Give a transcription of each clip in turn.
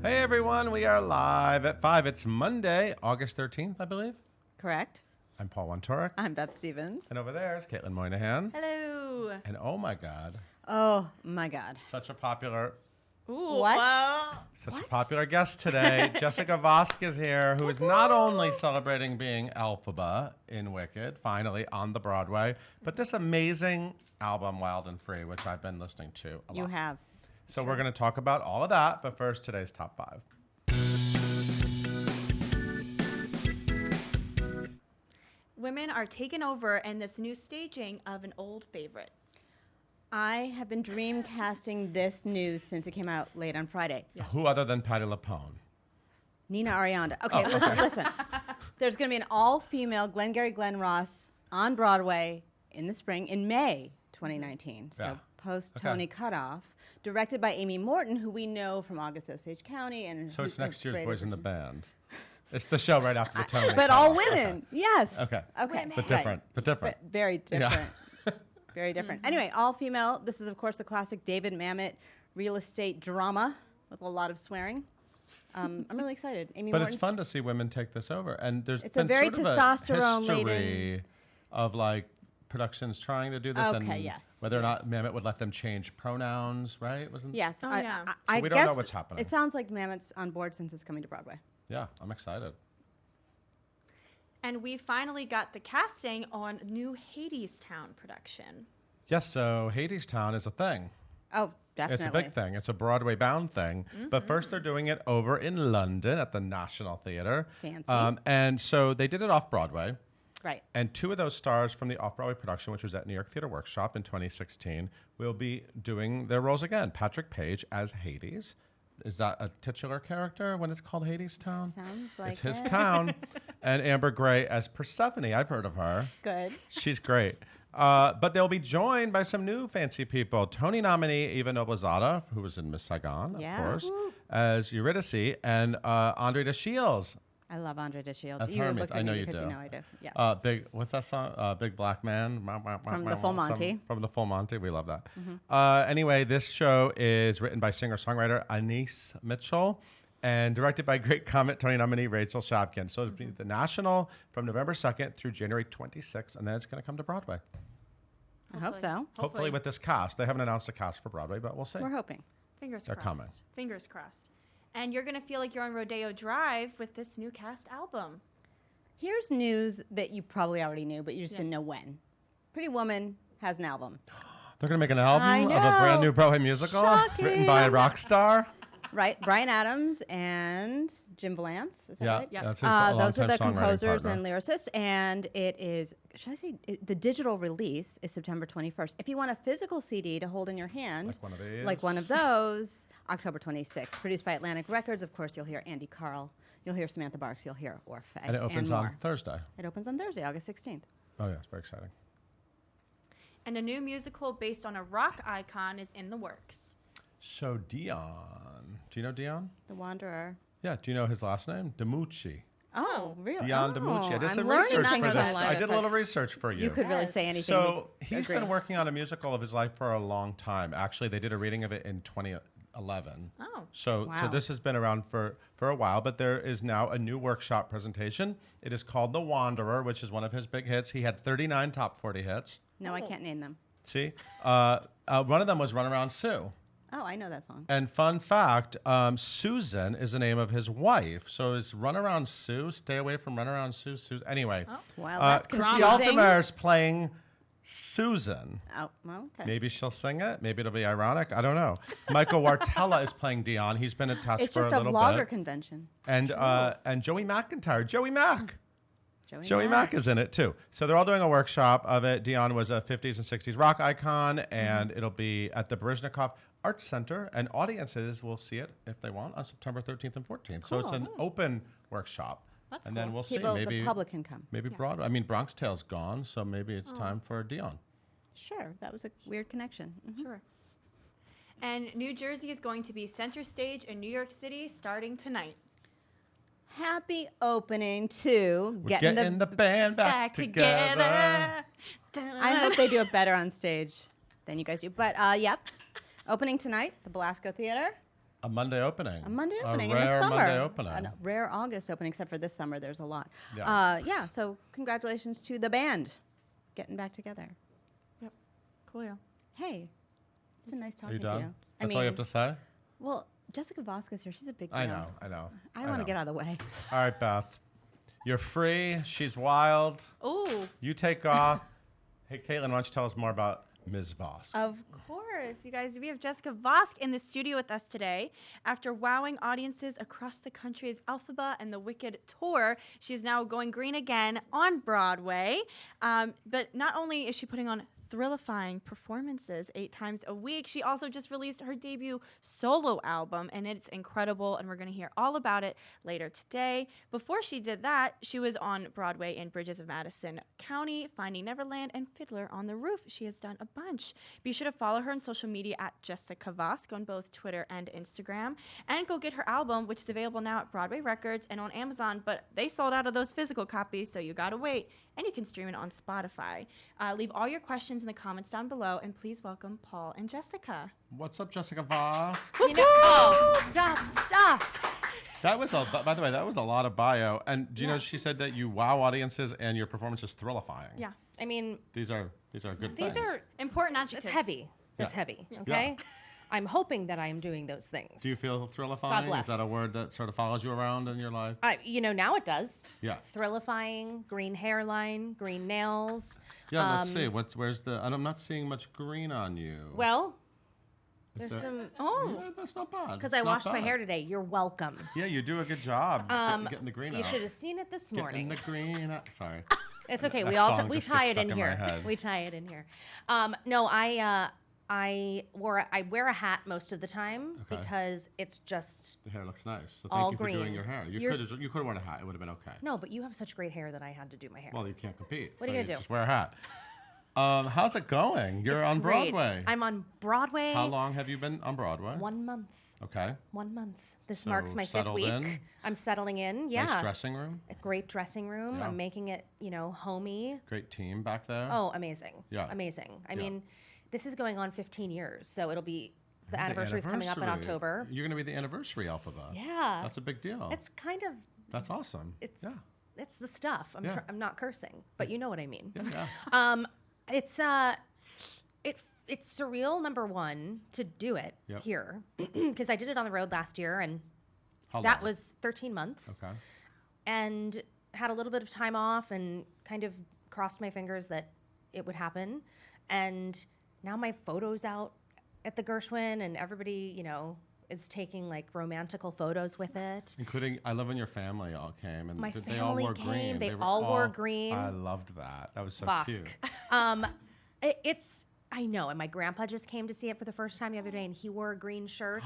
Hey everyone, we are live at 5. It's Monday, August 13th, I believe. Correct. I'm Paul Wontorek. I'm Beth Stevens. And over there is Caitlin Moynihan. Hello. And oh my God. Oh my God. Such a popular What? a popular guest today. Jessica Vosk is here, who is not only celebrating being Elphaba in Wicked, finally on the Broadway, but this amazing album, Wild and Free, which I've been listening to a lot. You have. So we're going to talk about all of that, but first, today's top 5. Women are taking over in this new staging of an old favorite. I have been dream casting this news since it came out late on Friday. Yeah. Who other than Patti LuPone? Nina Arianda. Okay, listen. There's going to be an all-female Glenn Ross on Broadway in the spring, in May 2019. So post-Tony cutoff. Directed by Amy Morton, who we know from August Osage County. And So it's next year's Boys in the Band. It's the show right after the Tony. But all women, yes. Okay. Okay. But different. But different. But very different. Yeah. Very different. Anyway, all female. This is, of course, the classic David Mamet real estate drama with a lot of swearing. I'm really excited. Amy But Morton's, it's fun to see women take this over. And there's It's been a very sort of testosterone-laden- a history of like productions trying to do this. Okay, and yes, whether or not yes. Mamet would let them change pronouns, right? Wasn't Yes. Oh, I, yeah. I, I So we don't know guess what's happening. It sounds like Mamet's on board since it's coming to Broadway. Yeah, I'm excited. And we finally got the casting on new Hadestown production. Yes, so Hadestown is a thing. Oh, definitely. It's a big thing. It's a Broadway-bound thing. But first, they're doing it over in London at the National Theatre. Fancy. And so they did it off-Broadway. Right. And 2 of those stars from the off-Broadway production, which was at New York Theatre Workshop in 2016, will be doing their roles again. Patrick Page as Hades. Is that a titular character when it's called Hadestown? Sounds like It's his it. town. And Amber Gray as Persephone. I've heard of her. Good. She's great. But they'll be joined by some new fancy people. Tony nominee Eva Noblezada, who was in Miss Saigon, Yeah. of course, Woo. as Eurydice, and Andre DeShields. I love Andre DeShields. That's You Hermes. looked at I know me you because do. you know I do. Yes. Big, what's that song? Big Black Man. From the Full Monty. From the Full Monty. We love that. Anyway, this show is written by singer-songwriter Anise Mitchell and directed by great comic Tony nominee Rachel Shavkin. So it'll be the National from November 2nd through January 26th, and then it's going to come to Broadway. I hope so. Hopefully with this cast. They haven't announced the cast for Broadway, but we'll see. We're hoping. Fingers They're crossed. coming. Fingers crossed. And you're going to feel like you're on Rodeo Drive with this new cast album. Here's news that you probably already knew, but you just Yeah. didn't know when. Pretty Woman has an album. They're going to make an album I of a brand know. new Broadway musical written Shocking. by a rock star. Right? Brian Adams and Jim Vallance. Is that right? Yeah. That's his Those are longtime the songwriting composers partner. and lyricists, and it is, should I say, the digital release is September 21st. If you want a physical CD to hold in your hand, Like one of these. those, October 26th. Produced by Atlantic Records. Of course, you'll hear Andy Carl, you'll hear Samantha Barks, you'll hear Orphe, And it opens more. on Thursday. It opens on Thursday, August 16th. Oh, yeah, it's very exciting. And a new musical based on a rock icon is in the works. So Dion, do you know Dion? The Wanderer. Yeah, do you know his last name? DiMucci. Oh, really? Dion DiMucci. I did I'm some learning research things for in this. life. I did a little research for you. You could really Yes. say anything. So we he's agree. been working on a musical of his life for a long time. Actually, they did a reading of it in 2011. Oh. So Wow. this has been around for a while, but there is now a new workshop presentation. It is called The Wanderer, which is one of his big hits. He had 39 top 40 hits. No, I Oh. can't name them. See? One of them was Run Around Sue. Oh, I know that song. And fun fact, Susan is the name of his wife. So is Run Around Sue? Stay away from Run Around Sue. Susan. Anyway, Wow, that's Christy confusing. Altomare is playing Susan. Oh, well, okay. Maybe she'll sing it. Maybe it'll be ironic. I don't know. Michael Wartella is playing Dion. He's been attached It's for just a a little vlogger bit. convention. And Joey McIntyre. Joey Mack. Joey Mack. Mack is in it too. So they're all doing a workshop of it. Dion was a 50s and 60s rock icon, and it'll be at the Baryshnikov Arts Center, and audiences will see it if they want on September 13th and 14th. So it's an open workshop. That's and then cool. we'll see. People, Maybe the public can come. maybe Broadway. I mean, Bronx Tale's gone, so maybe it's time for Dion. Sure, that was a weird connection. Mhm. Sure. And New Jersey is going to be center stage in New York City starting tonight. Happy opening to We're getting the band back together. I hope they do it better on stage than you guys do. But yep, opening tonight, the Belasco Theater. A Monday opening. A Monday opening in rare the summer. Monday opening. A rare August opening, except for this summer, there's a lot. Yeah. So congratulations to the band getting back together. Yep. Cool. Yeah. Hey, it's been nice Are talking you to done? you. That's all you have to say? Well, Jessica Vosk is here. She's a big deal. I know. I want to get out of the way. All right, Beth. You're free. She's wild. Oh, You take off. Hey, Caitlin, why don't you tell us more about Ms. Vosk? of course. You guys, we have Jessica Vosk in the studio with us today. After wowing audiences across the country's Elphaba and the Wicked tour, she's now going green again on Broadway. But not only is she putting on thrillifying performances 8 times a week, she also just released her debut solo album, and it's incredible, and we're going to hear all about it later today. Before she did that, she was on Broadway in Bridges of Madison County, Finding Neverland, and Fiddler on the Roof. She has done a bunch. Be sure to follow her on social media at Jessica Vosk on both Twitter and Instagram, and go get her album, which is available now at Broadway Records and on Amazon, but they sold out of those physical copies, so you gotta wait, and you can stream it on Spotify. Leave all your questions in the comments down below, and please welcome Paul and Jessica. What's up, Jessica Vosk? Stop. That was by the way, that was a lot of bio. And do you know she said that you wow audiences and your performance is thrillifying. Yeah. I mean, These are good these things. are, Important adjectives. that's heavy. That's Yeah. heavy, okay? I'm hoping that I am doing those things. Do you feel thrillifying? God bless. Is that a word that sort of follows you around in your life? Now it does. Yeah. Thrillifying, green hairline, green nails. Yeah, let's see. Where's the and I'm not seeing much green on you. Well, Is there's there- some, Yeah, that's not bad. because It's I not washed my bad. hair today. You're welcome. Yeah, you do a good job getting the green You out. should have seen it this morning. Getting the green out. Sorry. It's okay. That We all song we just tie gets it in stuck in my here. head. We tie it in here. No, I wear a hat most of the time Okay. because it's just The hair looks nice. So all thank you for doing green. your hair. You You're could have worn a hat. It would have been okay. no. But you have such great hair that I had to do my hair. Well, you can't compete. What are so you gonna do? Just wear a hat. How's it going? You're It's on great. Broadway. I'm on Broadway. How long have you been on Broadway? 1 month. Okay. 1 month. This So marks my 5th settled week. in? I'm settling in. Yeah. Nice dressing room. A great dressing room. Yeah. I'm making it, homey. Great team back there. Oh, amazing. Yeah. Amazing. I Yeah. mean, this is going on 15 years, so it'll be the anniversary is coming up in anniversary. October. You're going to be the anniversary Alphaba. Yeah. That's a big deal. It's kind of That's awesome. it's yeah. it's the stuff. Yeah. I'm not cursing, but you know what I mean. Yeah, yeah. It's surreal, number one, to do it Yep. here because I did it on the road last year, and How that long? was 13 months. Okay. And had a little bit of time off and kind of crossed my fingers that it would happen. And now my photo's out at the Gershwin, and everybody, is taking like romantical photos with it. Including, I love when your family all came and My they all family wore came. green. They were all wore green. I loved that. That was so Vosk. cute. I know, and my grandpa just came to see it for the first time the other day, and he wore a green shirt.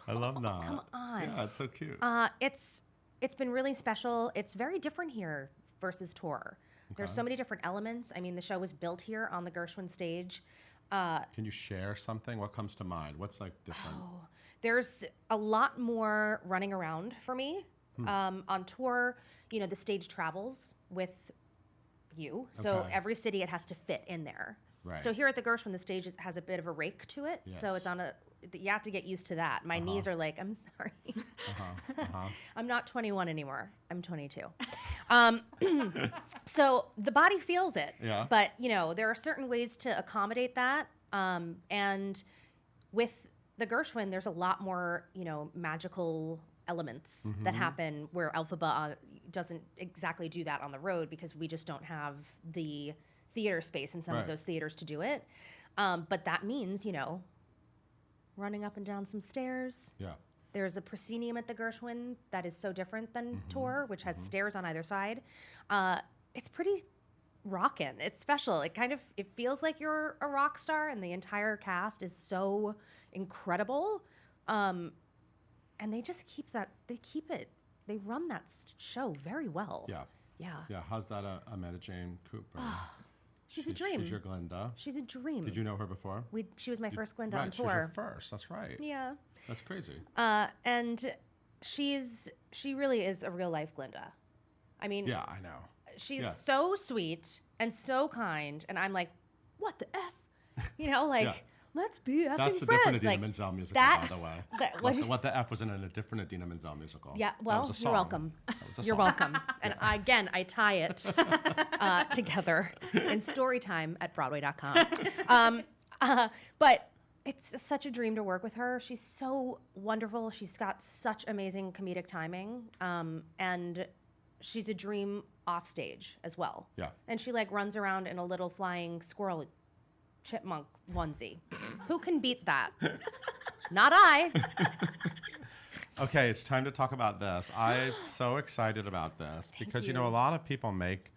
I love that. Come on. Yeah, it's so cute. It's been really special. It's very different here versus tour. There's so many different elements. I mean, the show was built here on the Gershwin stage. Can you share something? What comes to mind? What's like different? There's a lot more running around for me. On tour, the stage travels with you. So Okay. every city, it has to fit in there. Right. So here at the Gershwin, the stage has a bit of a rake to it. So Yes. it's you have to get used to that. My knees are like, I'm sorry. I'm not 21 anymore. I'm 22. So the body feels it. Yeah. But, there are certain ways to accommodate that. And with the Gershwin, there's a lot more, magical elements that happen where Elphaba doesn't exactly do that on the road because we just don't have the theater space in some Right. of those theaters to do it. But that means, running up and down some stairs. Yeah. There's a proscenium at the Gershwin that is so different than tour, which has stairs on either side. It's pretty rockin'. It's special. It feels like you're a rock star, and the entire cast is so incredible. And they just keep that. They run that show very well. Yeah. Yeah. Yeah. How's that Amanda Jane Cooper? She's a dream. She's your Glinda. She's a dream. Did you know her before? She was my first Glinda on Right, she was your tour. first. That's right. Yeah. That's crazy. And she really is a real life Glinda. I mean, Yeah, I know. she's Yeah. so sweet and so kind, and I'm like, what the F? let's be effing That's a friends. different Idina Like, Menzel musical, that- by the way. what- What the F was in a different Idina Menzel musical. Yeah, That well, was a you're song. welcome. That was a You're song. welcome. And I tie it together in story time at Broadway.com. But it's such a dream to work with her. She's so wonderful. She's got such amazing comedic timing. And she's a dream off stage as well. Yeah. And she like runs around in a little flying squirrel chipmunk onesie. Who can beat that? Not I. Okay, it's time to talk about this. I'm so excited about this because you know a lot of people make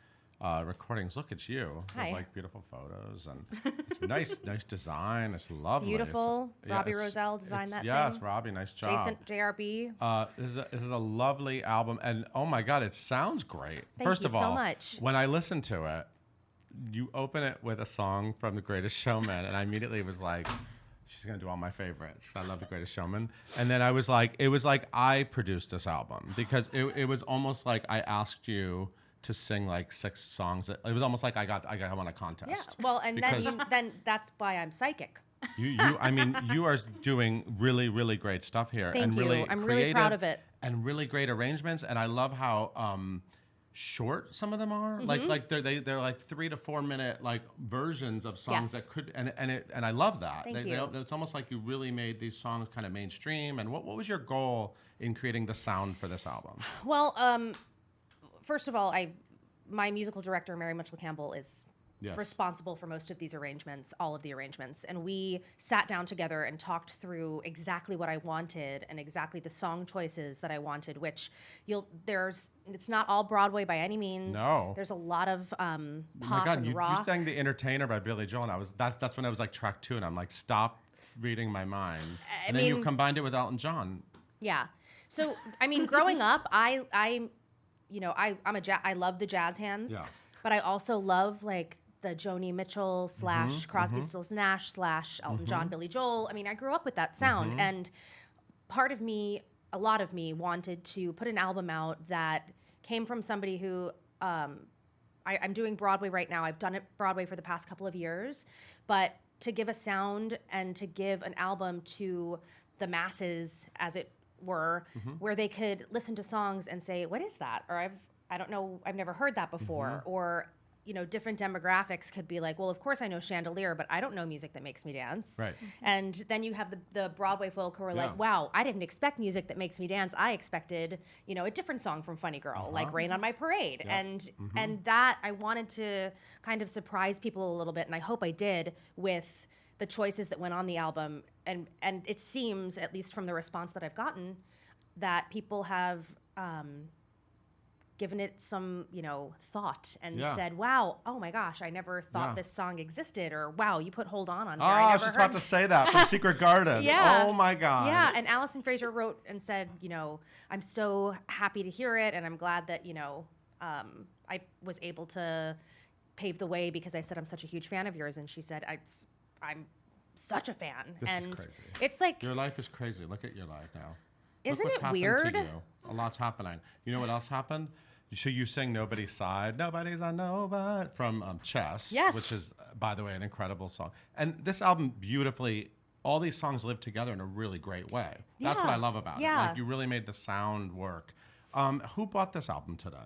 recordings. Look at you, Hi. with, like beautiful photos and it's nice design. It's lovely. Beautiful. It's, Robbie it's- Roselle designed that Yes, thing. Robbie, nice job. Jason, JRB. This is a lovely album, and oh my God, it sounds great. Thank First you of so all, much. when I listened to it, you open it with a song from The Greatest Showman, and I immediately was like, she's gonna do all my favorites 'cause I love The Greatest Showman. And then it was like I produced this album because it was almost like I asked you to sing like 6 songs. It was almost like I won a contest. Yeah. Well, and then Because then that's why I'm psychic. I mean, you are doing really, really great stuff here. Thank and you. really I'm really proud of it. And really great arrangements. And I love how short some of them are. Mm-hmm. Like they're like 3 to 4 minute like versions of songs Yes. that could and I love that. Thank you. It's almost like you really made these songs kind of mainstream. And what was your goal in creating the sound for this album? Well, first of all, my musical director, Mary Mitchell Campbell, is Yes. responsible for most of these arrangements, all of the arrangements. And we sat down together and talked through exactly what I wanted and exactly the song choices that I wanted, which it's not all Broadway by any means. No. There's a lot of pop Oh my God, and you rock. sang The Entertainer by Billy Joel, and that's when I was like track 2, and I'm like, stop reading my mind. And then you mean- combined it with Elton John. Yeah. So, I mean, growing up, I love the jazz hands, Yeah. but I also love like the Joni Mitchell / Crosby, Stills Nash / Elton John, Billy Joel. I mean, I grew up with that sound, and a lot of me wanted to put an album out that came from somebody who I'm doing Broadway right now. I've done it Broadway for the past couple of years, but to give a sound and to give an album to the masses, as it were, where they could listen to songs and say, "What is that?" Or I don't know, I've never heard that before. Or different demographics could be like, well, of course I know Chandelier, but I don't know music that makes me dance. Right. And then you have the Broadway folk who are Yeah. like, wow, I didn't expect music that makes me dance. I expected, a different song from Funny Girl, like Rain on My Parade. Yeah. And that I wanted to kind of surprise people a little bit, and I hope I did with the choices that went on the album. And it seems, at least from the response that I've gotten, that people have given it some, thought and Yeah. said, wow, oh my gosh, I never thought Yeah. this song existed, or wow, you put Hold On Oh, here. I I never was just about heard to say that from Secret Garden. Yeah. Oh my God. Yeah, and Allison Fraser wrote and said, I'm so happy to hear it, and I'm glad that, I was able to pave the way because I said I'm such a huge fan of yours, and she said, I'm such a fan. This is and crazy. it's like, Your life is crazy. Look at your life now. Look isn't what's it happened weird? To you. A lot's happening. You know what else happened? So you sang Nobody's Side. Nobody's a nobody from Chess, Yes. which is, by the way, an incredible song. And this album beautifully, all these songs live together in a really great way. That's what Yeah. I love about it. Yeah. Like you really made the sound work. Who bought this album today?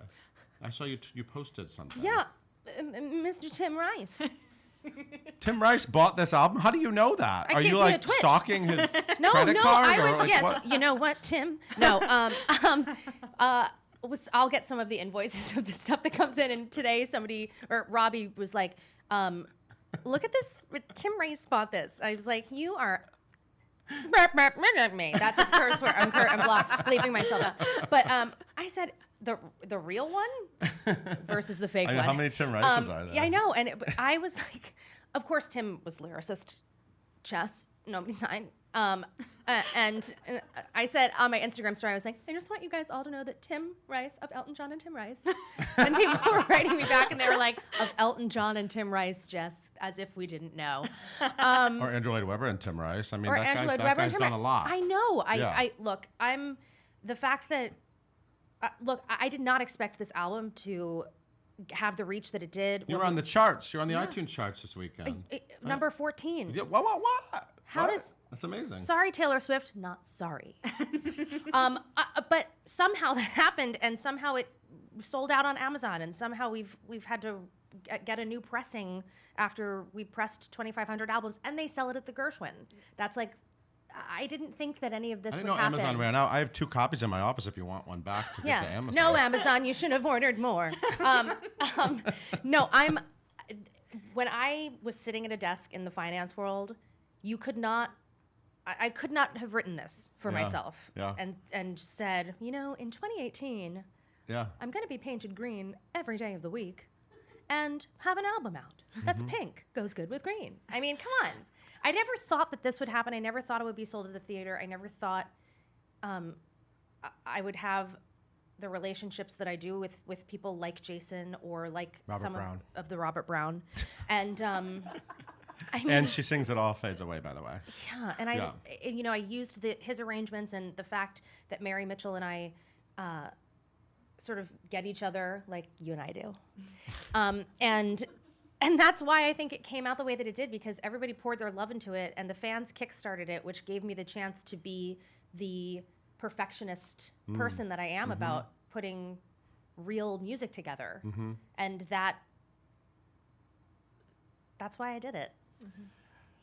I saw you posted something. Yeah, Mr. Tim Rice. Tim Rice bought this album. How do you know that? It Are gives you me a like twitch. stalking his No, credit no, card? I or was, like yes, what? you know what, Tim? No, I'll get some of the invoices of the stuff that comes in, and today Robbie was like, look at this, Tim Rice bought this. I was like, you are me. That's a curse word. I'm bleeping myself out. But I said, the real one versus the fake I know, one. how many Tim Rices are there? Yeah, I know. And I was like, of course, Tim was lyricist, Chess, Nobody's Sign. And I said on my Instagram story, I was like, I just want you guys all to know that Tim Rice of Elton John and Tim Rice. And people were writing me back, and they were like, of Elton John and Tim Rice, Jess, as if we didn't know. Or Andrew Lloyd Webber and Tim Rice. I mean, Or that Angela guy, Weber that and guy's Tim done a Rice. lot. I know. Yeah. I look. I'm the fact that I did not expect this album to have the reach that it did. You were on the charts. You're on the iTunes charts this weekend. Number 14. Yeah, what? How What? does... That's amazing. Sorry, Taylor Swift. Not sorry. But somehow that happened, and somehow it sold out on Amazon, and somehow we've had to get a new pressing after we pressed 2,500 albums, and they sell it at the Gershwin. That's like, I didn't think that any of this I would didn't know happen. Amazon ran out. I have 2 copies in my office if you want one back to give to Amazon. No, Amazon, you should have ordered more. No, when I was sitting at a desk in the finance world, I could not have written this for myself and said, in 2018, I'm going to be painted green every day of the week and have an album out that's pink, goes good with green. I mean, come on. I never thought that this would happen. I never thought it would be sold at the theater. I never thought I would have the relationships that I do with people like Jason or like Robert some Brown. of the Robert Brown. And I mean, And she sings It All Fades Away, by the way. yeah, and I used his arrangements and the fact that Mary Mitchell and I sort of get each other like you and I do. And that's why I think it came out the way that it did, because everybody poured their love into it and the fans kickstarted it, which gave me the chance to be the perfectionist person that I am about putting real music together. And that's why I did it.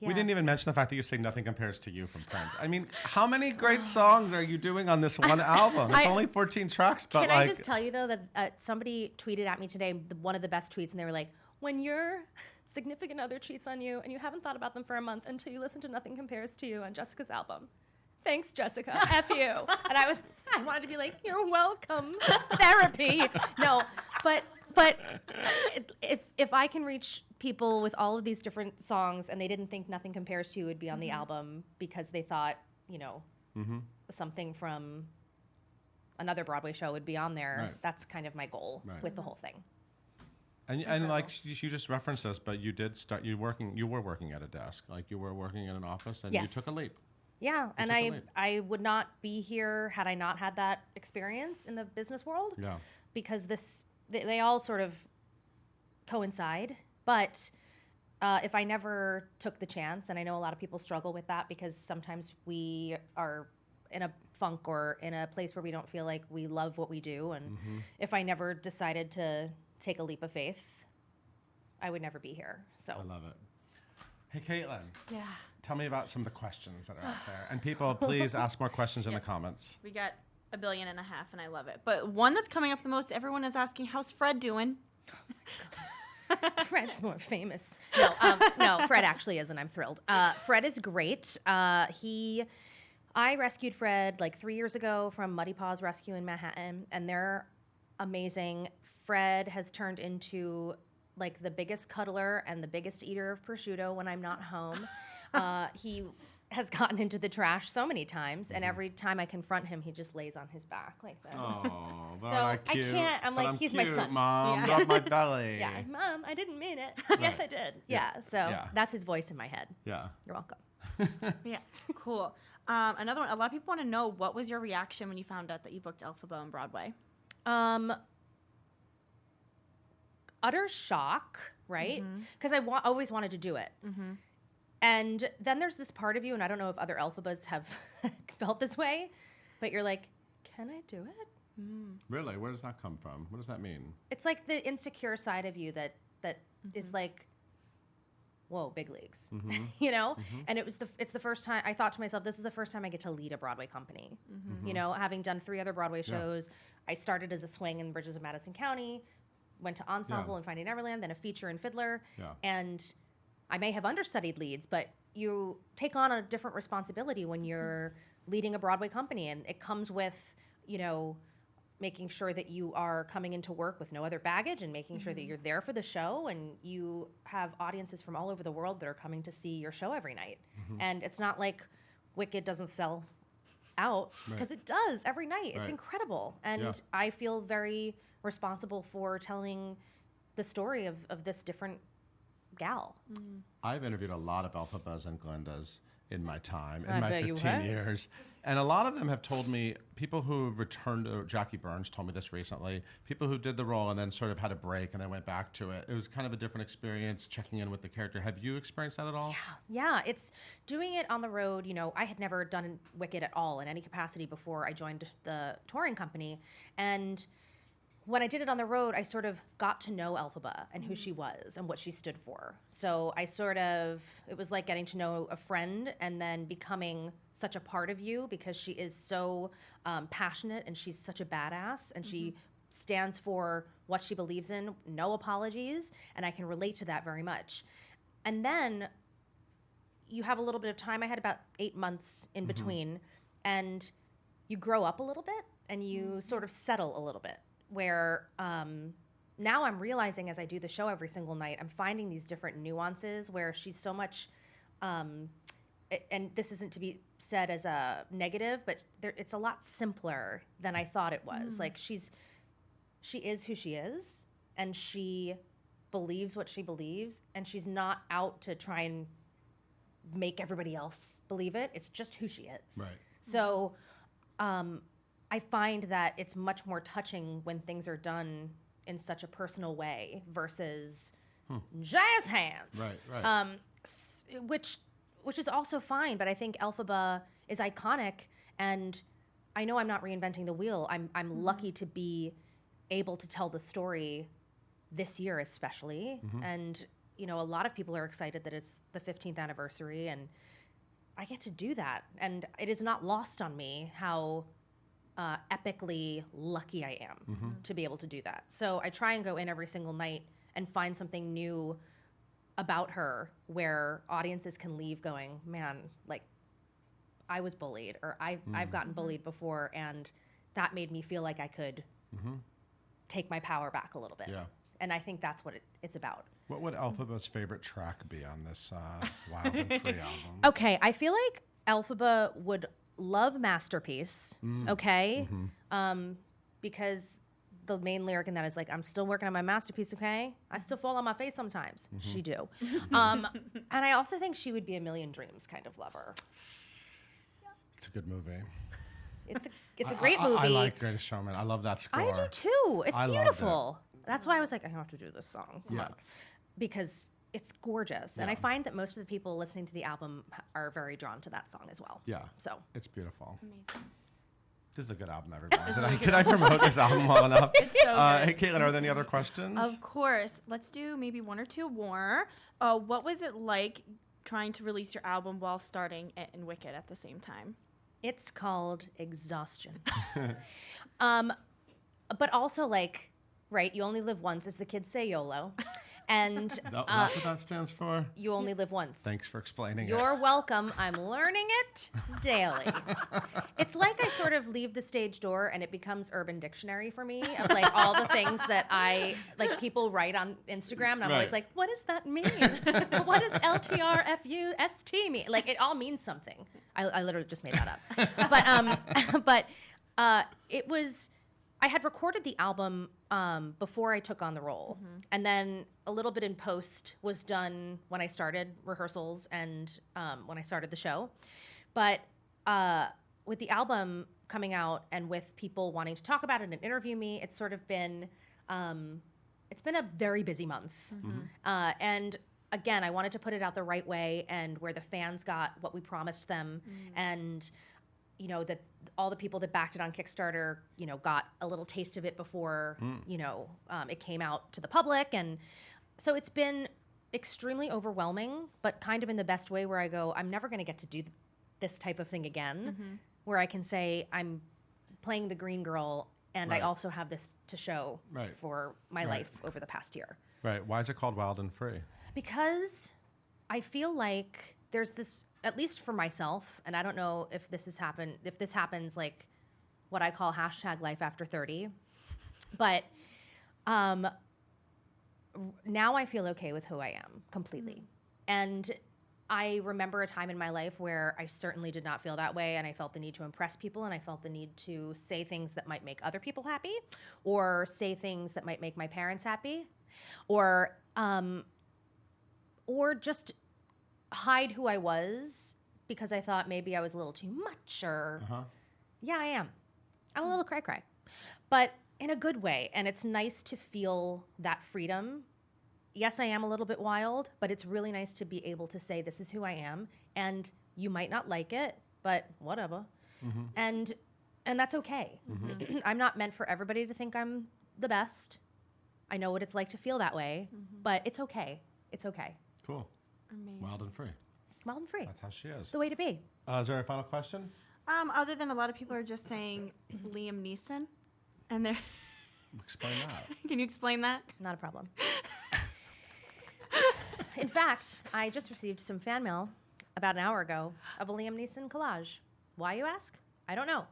Yeah. We didn't even mention the fact that you sing Nothing Compares to You from Prince. I mean, how many great songs are you doing on this one album? It's only 14 tracks, but Can I just tell you, though, that somebody tweeted at me today, one of the best tweets, and they were like, when your significant other cheats on you and you haven't thought about them for a month until you listen to Nothing Compares to You on Jessica's album. Thanks, Jessica. F you. And I wanted to be like, you're welcome. Therapy. No, but if I can reach people with all of these different songs and they didn't think Nothing Compares to You would be on the album because they thought, something from another Broadway show would be on there, Right. that's kind of my goal with the whole thing. And like you just referenced this, but you did start. You were working at a desk, like you were working in an office, and Yes. you took a leap. Yeah, and took a leap. I would not be here had I not had that experience in the business world. Yeah. Because they all sort of coincide. But if I never took the chance, and I know a lot of people struggle with that because sometimes we are in a funk or in a place where we don't feel like we love what we do, and if I never decided to take a leap of faith, I would never be here. So I love it. Hey, Caitlin. Yeah. Tell me about some of the questions that are out there. And people, please ask more questions in the comments. We got 1.5 billion, and I love it. But one that's coming up the most, everyone is asking, how's Fred doing? Fred's more famous. No, Fred actually isn't. I'm thrilled. Fred is great. I rescued Fred like 3 years ago from Muddy Paws Rescue in Manhattan, and they're amazing. Fred has turned into like the biggest cuddler and the biggest eater of prosciutto when I'm not home. He has gotten into the trash so many times, and every time I confront him, he just lays on his back like this. Oh, So I can't. I'm like, he's my cute, son. Mom, Yeah. rub my belly. Yeah, Mom, I didn't mean it. Yes, I did. Yeah, so Yeah. that's his voice in my head. Yeah. You're welcome. Yeah, cool. Another one, a lot of people want to know, what was your reaction when you found out that you booked Elphaba on Broadway? Utter shock, right? Because I always wanted to do it. And then there's this part of you, and I don't know if other Elphabas have felt this way, but you're like, can I do it? Really? Where does that come from? What does that mean? It's like the insecure side of you that is like, whoa, big leagues, And it's the first time I thought to myself, this is the first time I get to lead a Broadway company. Having done 3 other Broadway shows, I started as a swing in Bridges of Madison County, went to ensemble in Finding Neverland, then a feature in Fiddler, and I may have understudied leads, but you take on a different responsibility when you're leading a Broadway company, and it comes with, making sure that you are coming into work with no other baggage and making sure that you're there for the show, and you have audiences from all over the world that are coming to see your show every night. And it's not like Wicked doesn't sell out, because it does every night. It's incredible. And I feel very responsible for telling the story of this different gal. I've interviewed a lot of Elphabas and Glendas, in my time, I in my bet you 15 have. years. And a lot of them have told me, people who returned, Jackie Burns told me this recently, people who did the role and then sort of had a break and then went back to it. It was kind of a different experience checking in with the character. Have you experienced that at all? Yeah, it's doing it on the road. You know, I had never done Wicked at all in any capacity before I joined the touring company. And when I did it on the road, I sort of got to know Elphaba and who she was and what she stood for. So it was like getting to know a friend and then becoming such a part of you because she is so passionate and she's such a badass and she stands for what she believes in, no apologies, and I can relate to that very much. And then you have a little bit of time. I had about 8 months in between, and you grow up a little bit and you sort of settle a little bit. Where now I'm realizing as I do the show every single night, I'm finding these different nuances where she's so much, and this isn't to be said as a negative, but it's a lot simpler than I thought it was. Like she is who she is, and she believes what she believes, and she's not out to try and make everybody else believe it. It's just who she is. Right. So, I find that it's much more touching when things are done in such a personal way versus jazz hands. Right. Which is also fine, but I think Elphaba is iconic, and I know I'm not reinventing the wheel. I'm lucky to be able to tell the story this year especially, and you know, a lot of people are excited that it's the 15th anniversary, and I get to do that, and it is not lost on me how epically lucky I am to be able to do that. So I try and go in every single night and find something new about her where audiences can leave going, man, like I was bullied, or I've gotten bullied before, and that made me feel like I could take my power back a little bit. Yeah. And I think that's what it's about. What would Elphaba's favorite track be on this Wild and Free album? Okay, I feel like Elphaba would love Masterpiece, okay? Because the main lyric in that is like, I'm still working on my masterpiece, okay? I still fall on my face sometimes. She do. And I also think she would be a Million Dreams kind of lover. It's a good movie. It's a great movie. I like Greatest Showman. I love that score. I do too. It's I loved it. beautiful. That's why I was like, I have to do this song. Come Yeah. on. Because it's gorgeous. And I find that most of the people listening to the album are very drawn to that song as well. Yeah. So It's beautiful. Amazing. This is a good album, everybody. Did I promote this album well enough? It's so good. Hey, Caitlin, are there any other questions? Of course. Let's do maybe one or two more. What was it like trying to release your album while starting it and Wicked at the same time? it's called exhaustion. But also like, right, you only live once, as the kids say, YOLO. And That's what that stands for? you only live once. Thanks for explaining You're welcome. I'm learning it daily. It's like I sort of leave the stage door and it becomes Urban Dictionary for me of like all the things that like people write on Instagram. And I'm always like, what does that mean? What does LTRFUST mean? Like it all means something. I literally just made that up. But it was, I had recorded the album before I took on the role. Mm-hmm. And then a little bit in post was done when I started rehearsals and when I started the show. But with the album coming out and with people wanting to talk about it and interview me, it's sort of been, it's been a very busy month. Mm-hmm. And again, I wanted to put it out the right way and where the fans got what we promised them. Mm. And you know, that all the people that backed it on Kickstarter, you know, got a little taste of it before, you know, it came out to the public. And so it's been extremely overwhelming, but kind of in the best way where I go, I'm never going to get to do this type of thing again, where I can say I'm playing the green girl and I also have this to show for my life over the past year. Right. Why is it called Wild and Free? Because I feel like there's this, at least for myself, and I don't know if this happens like what I call hashtag life after 30, but now I feel okay with who I am completely. And I remember a time in my life where I certainly did not feel that way, and I felt the need to impress people, and I felt the need to say things that might make other people happy, or say things that might make my parents happy, or just hide who I was because I thought maybe I was a little too much or yeah, I am. I'm a little cry. But in a good way. And it's nice to feel that freedom. Yes, I am a little bit wild, but it's really nice to be able to say this is who I am. And you might not like it, but whatever. And that's okay. I'm not meant for everybody to think I'm the best. I know what it's like to feel that way, but it's okay. It's okay. Cool. Amazing. Wild and free. Wild and free. That's how she is. The way to be. Is there a final question? Other than a lot of people are just saying Liam Neeson, and they're. Explain that. Can you explain that? Not a problem. In fact, I just received some fan mail about an hour ago of a Liam Neeson collage. Why, you ask? I don't know.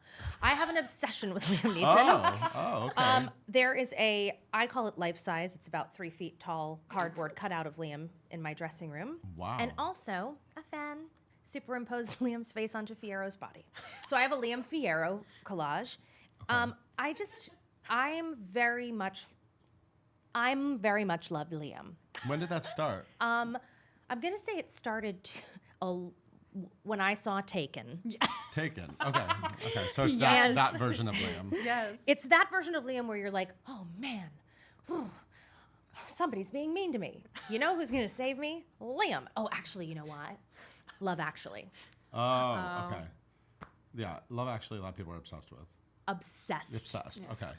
I have an obsession with Liam Neeson. Oh, okay. There is I call it life size. It's about 3 feet tall cardboard cutout of Liam in my dressing room. Wow. And also a fan superimposed Liam's face onto Fiero's body. So I have a Liam Fiero collage. Okay. I'm very much love Liam. When did that start? I'm gonna say it started when I saw Taken. Taken. Okay. Okay. So it's Yes. that version of Liam. Yes. It's that version of Liam where you're like, oh man, whew, somebody's being mean to me. You know who's gonna save me? Liam. Oh, actually, you know what? Love Actually. Oh, okay. Yeah, Love Actually, a lot of people are obsessed with. Obsessed. Obsessed. Okay.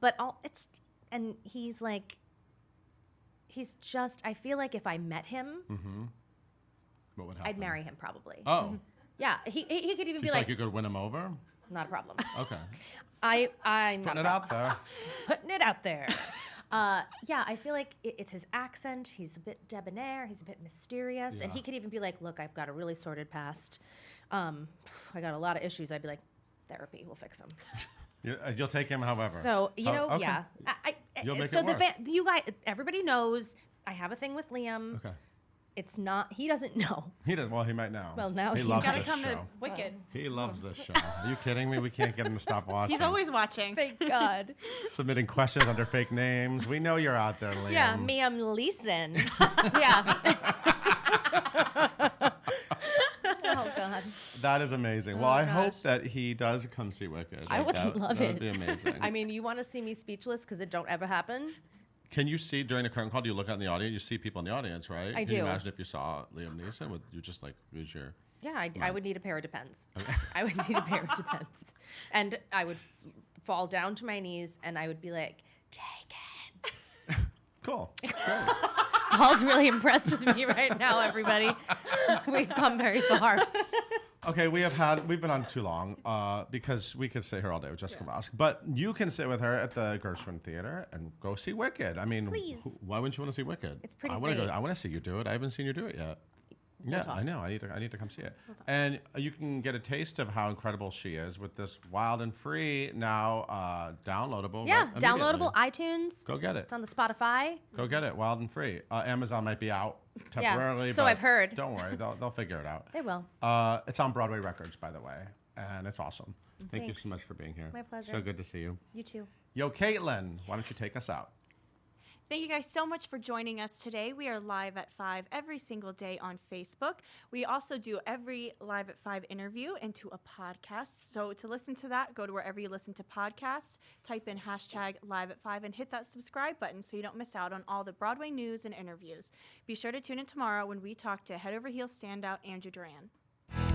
But he's like, he's just. I feel like if I met him, What would happen? I'd marry him probably. Oh. Yeah, he could even Do be you like, think you could win him over? not a problem. Okay. I'm not Putting a it out problem. there. Putting it out there. Yeah, I feel like it's his accent. He's a bit debonair. He's a bit mysterious. And Yeah. he could even be like, look, I've got a really sordid past. I got a lot of issues. I'd be like, therapy will fix them. You'll take him however. So, Okay. yeah. You'll make so it work. you guys, everybody knows I have a thing with Liam. Okay. It's not, he doesn't know. He does. Well, he might now. Well, now he he's loves Gotta this come show. to Wicked. He loves this show. Are you kidding me? We can't get him to stop watching. He's always watching. Thank God. Submitting questions under fake names. We know you're out there, Liam. Yeah, Liam Leeson. Yeah. Oh, God. That is amazing. Well, Oh, I hope gosh. that he does come see Wicked. I would love that it. would be amazing. I mean, you want to see me speechless because it don't ever happen? Can you see during the curtain call? Do you look out in the audience? You see people in the audience, right? I Can you do. imagine if you saw Liam Neeson? Would you just like lose your? Yeah, I would need a pair of Depends. I would need a pair of Depends. And I would fall down to my knees and I would be like, take it. Cool. Great. Paul's really impressed with me right now, everybody. We've come very far. Okay, we've been on too long because we could sit here all day with Jessica Vosk, but you can sit with her at the Gershwin Theater and go see Wicked. I mean, Please. Why wouldn't you want to see Wicked? It's pretty I want to great. I want to see you do it. I haven't seen you do it yet. We'll Yeah, talk. I know. I need to come see it. And you can get a taste of how incredible she is with this wild and free now downloadable. Yeah, right downloadable immediately. iTunes. Go get it. It's on the Spotify. Go get it. Wild and free. Amazon might be out temporarily. so but I've heard. Don't worry. They'll figure it out. They will. It's on Broadway Records, by the way, and it's awesome. Thank you Thanks. so much for being here. My pleasure. So good to see you. You too. Yo, Caitlin, why don't you take us out? Thank you guys so much for joining us today. We are live at 5 every single day on Facebook. We also do every live at 5 interview into a podcast. So to listen to that, go to wherever you listen to podcasts, type in hashtag live at 5 and hit that subscribe button so you don't miss out on all the Broadway news and interviews. Be sure to tune in tomorrow when we talk to Head Over Heels standout Andrew Duran.